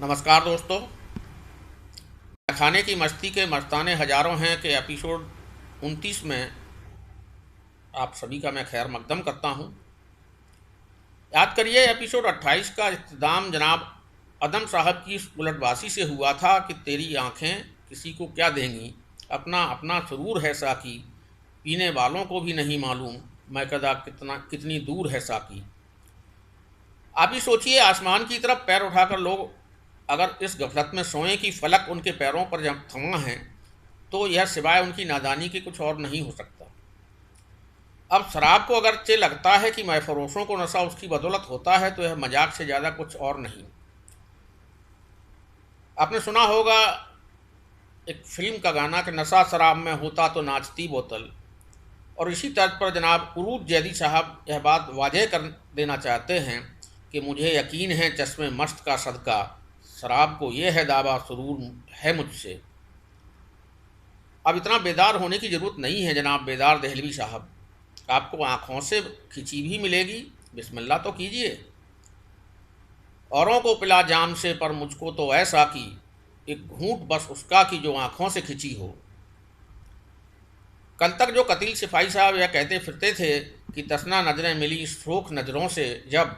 नमस्कार दोस्तों। खाने की मस्ती के मस्ताने हजारों हैं के एपिसोड 29 में आप सभी का मैं खैर मकदम करता हूं। याद करिए, एपिसोड 28 का इख्तिताम जनाब अदम साहब की इस उलटबाजी से हुआ था कि तेरी आंखें किसी को क्या देंगी, अपना अपना सुरूर है साकी, पीने वालों को भी नहीं मालूम मैं कदा कितनी दूर है साकी। आप ही सोचिए, आसमान की तरफ पैर उठाकर लोग अगर इस गफलत में सोएं कि फलक उनके पैरों पर जब थमा है, तो यह सिवाय उनकी नादानी के कुछ और नहीं हो सकता। अब शराब को अगरचे लगता है कि मैफरोशों को नशा उसकी बदौलत होता है, तो यह मजाक से ज़्यादा कुछ और नहीं। आपने सुना होगा एक फिल्म का गाना कि नशा शराब में होता तो नाचती बोतल। और इसी तर्ज पर जनाब उरूज जैदी साहब यह बात वाजह कर देना चाहते हैं कि मुझे यकीन है चश्मे मस्त का सदका, शराब को ये है दावा सुरूर है मुझसे। अब इतना बेदार होने की ज़रूरत नहीं है जनाब बेदार दहलवी साहब। आपको आँखों से खिंची भी मिलेगी, बिस्मिल्लाह तो कीजिए। औरों को पिला जाम से पर मुझको तो ऐसा कि एक घूंट बस उसका कि जो आँखों से खिंची हो। कल तक जो कतील सिपाही साहब यह कहते फिरते थे कि तसना नज़रें मिली शोख नज़रों से जब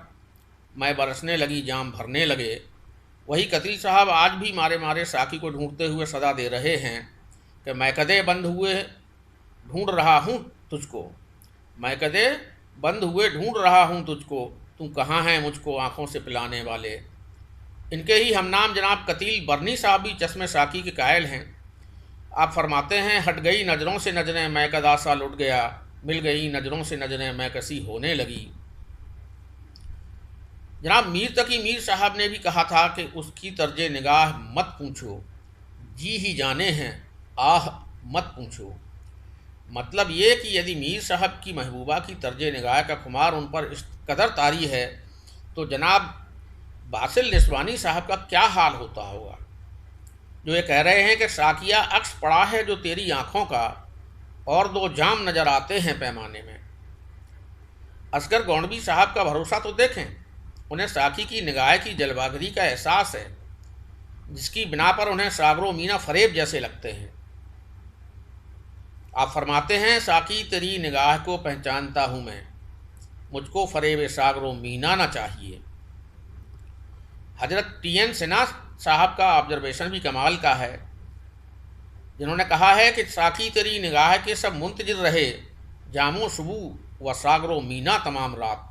मैं बरसने लगी जाम भरने लगे, वही कतील साहब आज भी मारे मारे साकी को ढूंढते हुए सदा दे रहे हैं कि मैं कदे बंद हुए ढूंढ रहा हूँ तुझको, मैं कदे बंद हुए ढूंढ रहा हूँ तुझको, तू कहाँ है मुझको आंखों से पिलाने वाले। इनके ही हमनाम जनाब कतील बरनी साहब भी चश्मे साकी के कायल हैं। आप फरमाते हैं, हट गई नज़रों से नजरें मैं कदा सा लुट गया, मिल गई नज़रों से नजरें मैं कसी होने लगी। जनाब मीर तकी मीर साहब ने भी कहा था कि उसकी तर्ज निगाह मत पूछो, जी ही जाने हैं आह मत पूछो। मतलब ये कि यदि मीर साहब की महबूबा की तर्ज निगाह का खुमार उन पर इस कदर तारी है, तो जनाब बासिल निस्वानी साहब का क्या हाल होता होगा, जो ये कह रहे हैं कि साकिया अक्स पड़ा है जो तेरी आंखों का, और दो जाम नज़र आते हैं पैमाने में। असगर गौंडवी साहब का भरोसा तो देखें, उन्हें साकी की निगाह की जलवागरी का एहसास है, जिसकी बिना पर उन्हें सागरो मीना फरेब जैसे लगते हैं। आप फरमाते हैं, साकी तेरी निगाह को पहचानता हूँ मैं, मुझको फरेब सागरो मीना ना चाहिए। हजरत टी.एन. सिन्हा साहब का ऑब्जर्वेशन भी कमाल का है, जिन्होंने कहा है कि साकी तेरी निगाह के सब मुंतजिर रहे, जामो सुबह व सागरो मीना तमाम रात।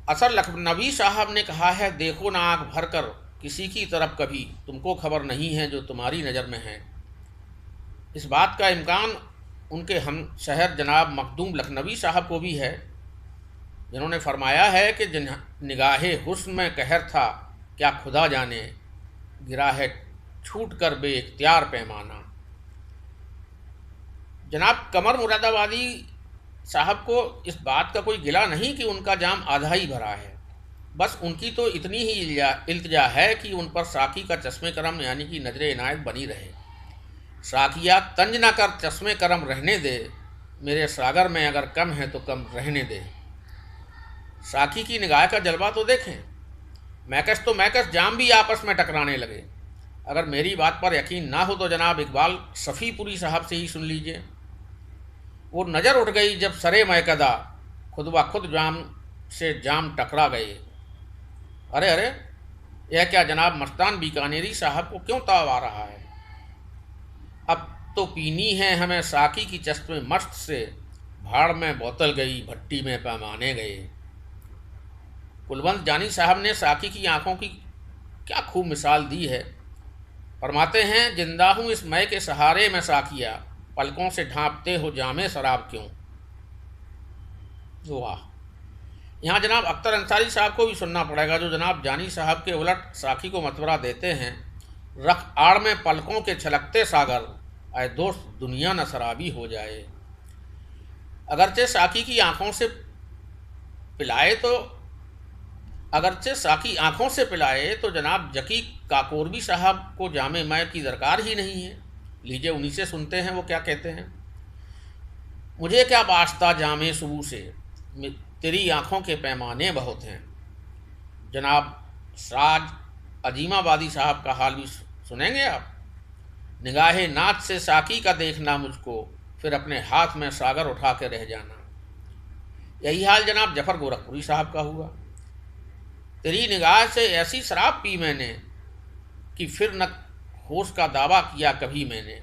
असर लखनवी साहब ने कहा है, देखो ना आँख भर कर किसी की तरफ कभी, तुमको खबर नहीं है जो तुम्हारी नज़र में है। इस बात का इम्कान उनके हम शहर जनाब मखदूम लखनवी साहब को भी है, जिन्होंने फरमाया है कि जिन निगाहे हुस्न में कहर था, क्या खुदा जाने गिरा है छूट कर बेइख्तियार पैमाना। जनाब कमर मुरादाबादी साहब को इस बात का कोई गिला नहीं कि उनका जाम आधा ही भरा है, बस उनकी तो इतनी ही इल्तिजा है कि उन पर साकी का चश्मे करम यानी कि नजर इनायत बनी रहे। साकिया तंज न कर चश्मे करम रहने दे, मेरे सागर में अगर कम है तो कम रहने दे। साकी की निगाह का जलवा तो देखें, मैकस तो मैकस जाम भी आपस में टकराने लगे। अगर मेरी बात पर यकीन ना हो तो जनाब इकबाल सफ़ीपुरी साहब से ही सुन लीजिए। वो नज़र उठ गई जब सरे मैकदा, खुद ब खुद जाम से जाम टकरा गए। अरे अरे, यह क्या जनाब मस्तान बीकानेरी साहब को क्यों ताव आ रहा है। अब तो पीनी है हमें साकी की चश्मे मस्त से, भाड़ में बोतल गई भट्टी में पैमाने गए। कुलवंत जानी साहब ने साकी की आंखों की क्या खूब मिसाल दी है। फरमाते हैं, जिंदा हूँ इस मय के सहारे में साकिया, पलकों से ढांपते हो जामे शराब क्यों। वाह। यहाँ जनाब अख्तर अंसारी साहब को भी सुनना पड़ेगा, जो जनाब जानी साहब के उलट साकी को मतवरा देते हैं, रख आड़ में पलकों के छलकते सागर, आए दोस्त दुनिया न शराबी हो जाए। अगरचे साकी की आंखों से पिलाए तो अगरचे साकी आंखों से पिलाए तो जनाब जकी काकोरबी साहब को जामे मय की दरकार ही नहीं है। लीजिए उन्हीं से सुनते हैं वो क्या कहते हैं। मुझे क्या वास्ता जामे सुबह से, तेरी आंखों के पैमाने बहुत हैं। जनाब साज अजीमाबादी साहब का हाल भी सुनेंगे आप। निगाहे नाच से साकी का देखना मुझको, फिर अपने हाथ में सागर उठा के रह जाना। यही हाल जनाब जफ़र गोरखपुरी साहब का हुआ। तेरी निगाह से ऐसी शराब पी मैंने कि फिर न होश का दावा किया कभी मैंने।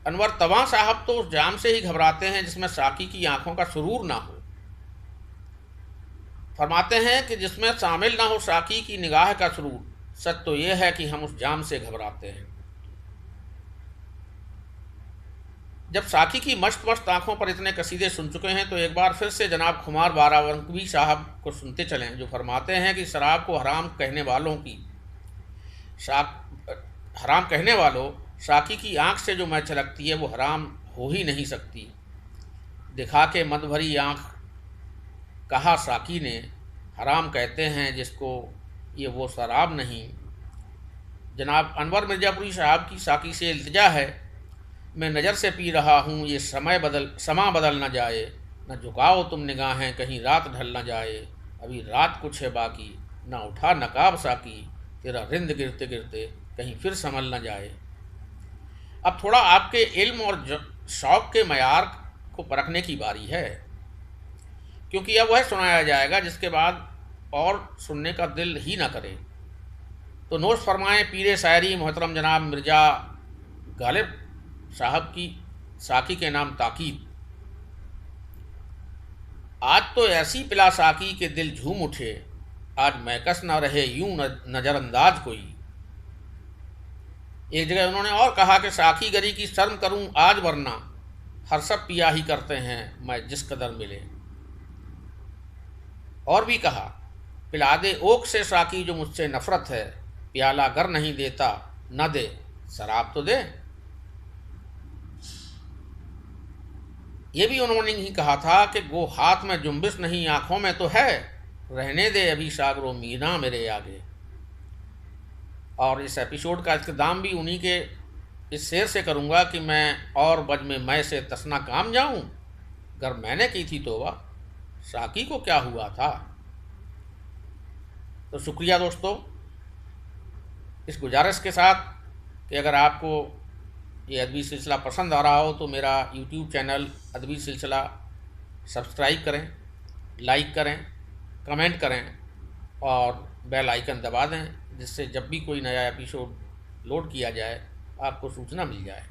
अनवर तवां साहब तो उस जाम से ही घबराते हैं जिसमें साकी की आंखों का सुरूर ना हो। फरमाते हैं कि जिसमें शामिल ना हो साकी की निगाह का सुरूर, सच तो यह है कि हम उस जाम से घबराते हैं। जब साकी की मस्त मस्त आंखों पर इतने कसीदे सुन चुके हैं तो एक बार फिर से जनाब खुमार बारावंकी साहब को सुनते चलें, जो फरमाते हैं कि शराब को हराम कहने वालों की हराम कहने वालों, साकी की आंख से जो मैं छलकती है वो हराम हो ही नहीं सकती। दिखा के मद भरी आंख कहा साकी ने, हराम कहते हैं जिसको ये वो शराब नहीं। जनाब अनवर मिर्ज़ापुरी साहब की साकी से इल्तिजा है, मैं नज़र से पी रहा हूँ ये समा बदल न जाए, न झुकाओ तुम निगाहें कहीं रात ढल न जाए। अभी रात कुछ है बाकी, न उठा नकाब साकी, तेरा रिंद गिरते गिरते कहीं फिर संभल न जाए। अब थोड़ा आपके इल्म और शौक़ के मयार को परखने की बारी है, क्योंकि अब वह सुनाया जाएगा जिसके बाद और सुनने का दिल ही ना करे। तो नोश फरमाएँ पीरे शायरी मोहतरम जनाब मिर्ज़ा गालिब साहब की साकी के नाम ताकीद। आज तो ऐसी पिला साकी के दिल झूम उठे, आज मैकस ना रहे यूं नज़रअंदाज कोई। एक जगह उन्होंने और कहा कि साकी गरी की शर्म करूं आज, वरना हर सब पिया ही करते हैं मैं जिस कदर मिले। और भी कहा, पिला दे ओक से साकी जो मुझसे नफरत है, प्याला गर नहीं देता न दे शराब तो दे। ये भी उन्होंने ही कहा था कि वो हाथ में जुम्बिश नहीं आंखों में तो है, रहने दे अभी सागरो मीना मेरे आगे। और इस एपिसोड का इख्तिताम भी उन्हीं के इस शेर से करूँगा कि मैं और बज में मैं से तसना काम जाऊँ, अगर मैंने की थी तोबा साकी को क्या हुआ था। तो शुक्रिया दोस्तों, इस गुजारिश के साथ कि अगर आपको ये अदबी सिलसिला पसंद आ रहा हो तो मेरा यूट्यूब चैनल अदबी सिलसिला सब्सक्राइब करें, लाइक करें, कमेंट करें और बेल आइकन दबा दें, जिससे जब भी कोई नया एपिसोड लोड किया जाए आपको सूचना मिल जाए।